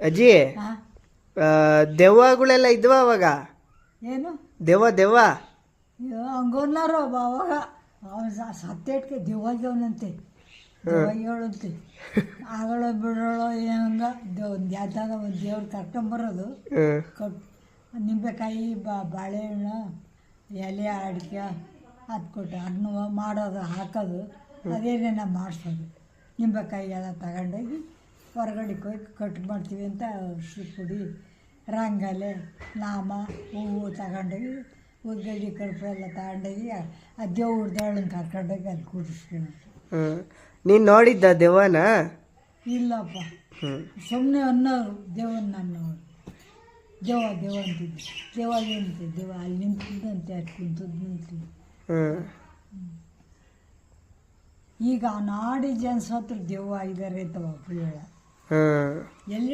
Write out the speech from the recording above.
ಅಜ್ಜಿ ಹಾಂ ದೆವ್ವಗಳೆಲ್ಲ ಇದ್ವ ಅವಾಗ? ಏನು ದೆವ್ವ ಹಂಗೋನ್ನಾರು ಅವಾಗ ಅವನು ಸತ್ತೇಟ್ಗೆ ದೆವ್ವನಂತೆ ದೆವ್ವಗಳಂತೆ ಆಗಳೋ ಬಿಡೋಳೋ ಹಂಗ ಒಂದು ಯಾವ್ದಾಗ ಒಂದು ದೇವ್ರು ಕರ್ಕೊಂಬರೋದು ಕಟ್ ನಿಂಬೆಕಾಯಿ ಬಾಳೆಹಣ್ಣು ಎಲೆ ಅಡಿಕೆ ಅದು ಕೊಟ್ಟು ಅದನ್ನ ಮಾಡೋದು ಹಾಕೋದು ಅದೇನೇನ ಮಾಡಿಸೋದು. ನಿಂಬೆಕಾಯಿ ಎಲ್ಲ ತಗೊಂಡೋಗಿ ಹೊರಗಡೆ ಹೋಗಿ ಕಟ್ ಮಾಡ್ತೀವಿ ಅಂತ ಪುಡಿ ರಂಗೋಲಿ ನಾಮ ಹೂವು ತಗೊಂಡೋಗಿ ಉದ್ಗಡ್ಡಿ ಕಡುಪು ಎಲ್ಲ ತಗೊಂಡೋಗಿ ಆ ದೇವ್ರದಳನ್ನ ಕರ್ಕೊಂಡೋಗಿ ಅದು ಕೂಡಿಸ್ಕೊಂಡು. ನೀನು ನೋಡಿದ್ದ ದೆವ್ವನ? ಇಲ್ಲಪ್ಪ, ಸುಮ್ಮನೆ ಅನ್ನೋರು ದೇವನ ನಾನು ದೇವ ಅಂತಿದ್ದೆ. ದೇವ ಏನಂತೆ ದೇವ ಅಲ್ಲಿ ನಿಂತಿದ್ದಂತೆ ಅದು ಕುಂತದ್ನಂತೆ. ಈಗ ನಾಡಿ ಜನ ಸತ್ರ ದೆವ್ವ ಇದ್ದಾರೆ ಅಂತವ ಹೇಳ ಎಲ್ಲಿ